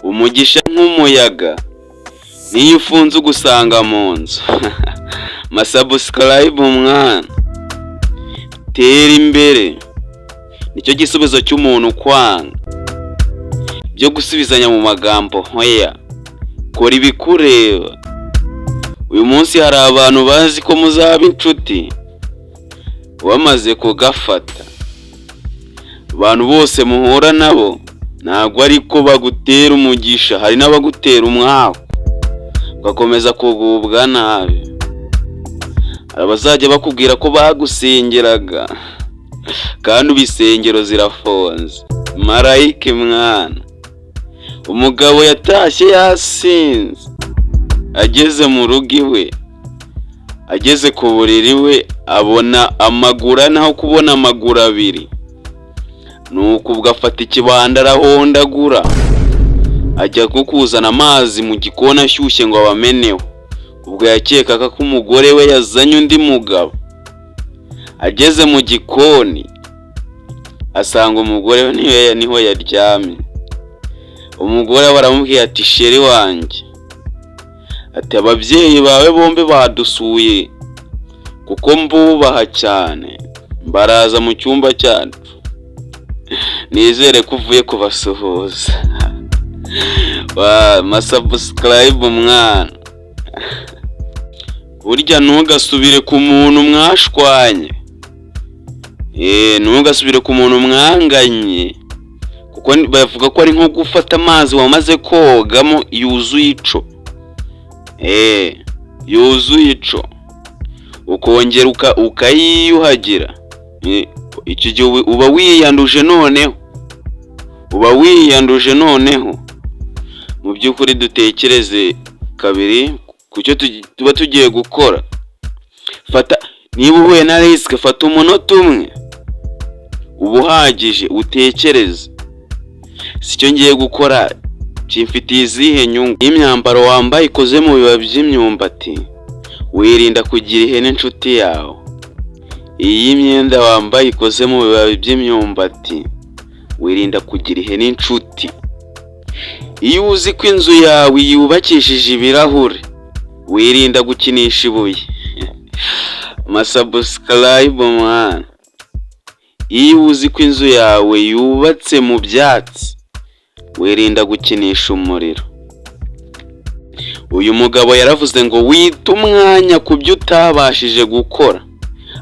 umugisha nk'umuyaga niyo ufunze ugusanga mu nzu. Masubscribe mwana, tera imbere, nicyo gisubizo cy'umuntu kwanga byo gusubizanya mu magambo hoya. Kora ibikureba. Uyu munsi hari abantu bazi ko muzaba inshuti wamaze kugafata. Abantu bose muhura nabo ntabwo ariko bagutera umugisha, hari n'abagutera umwaku ugakomeza kugubwa nabi. Abazajya bakubwira ko bagusengeraga kandi ubisengero zirafonze. Marayike mwana, umugabo yatashye yasinze, ageze mu rugo iwe, ageze ku buriri we abona amaguru naho kubona amaguru abiri. Nuko ubwo afata ikibanda arahondagura, ajya kukuzana amazi mu gikona ashyushye ngo abameneho. Ubwo yakekaga ko umugore we yazanye undi mugabo. Ageze mu gikoni asanga umugore we niho yaryamye. Umugore aramubwira ati sheri wanjye, ati ababyeyi bawe bombi badusuye kuko mbubaha cyane, baraza mu cyumba cyacu, nizere ko uvuye kubasuhuza. Masubscribe mwana, burya ntugasubire ku muntu mwashwanye, ntugasubire ku muntu mwanganye, kuko bavuga ko ari nko gufata amazi wamaze kogamo yuzuye ico, yuzuye ico, ukongera ukayiyuhagira. Icyo gihe uba wiyanduje noneho. Mu by'ukuri dutekereze kabiri ku cyo tuba tugiye gukora. Niba uhuye na risk, fata umunota umwe uba uhagije utekereze, si cyo ngiye gukora kimfitiye izihe nyungu. Imyambaro wambaye ikoze mu bibabi by'imyumbati, wirinda kugira ihene inshuti yawe. Iyi myenda wambaye ikoze mu bibabi by'imyumbati, wirinda kugira ihene inshuti. Iyo uzi ko inzu yawe yubakishije ibirahure, wirinda gukinisha ibuye. Masubscribe mwana, iyo uzi ko inzu yawe yubatse mu byatsi, wirinda gukinisha umuriro. Uyu mugabo yaravuze ngo wita umwanya ku byo utabashije gukora,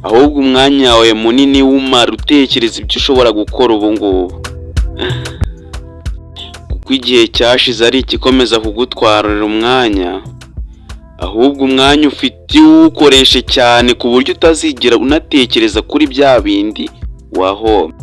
ahubwo umwanya wawe munini wumara utekereza ibyo ushobora gukora ubu ngubu, kuko igihe cyashize ari igikomeza kugutwarira umwanya. Ahubwo umwanya ufite uwukoreshe cyane ku buryo utazigera unatekereza kuri bya bindi wahomba.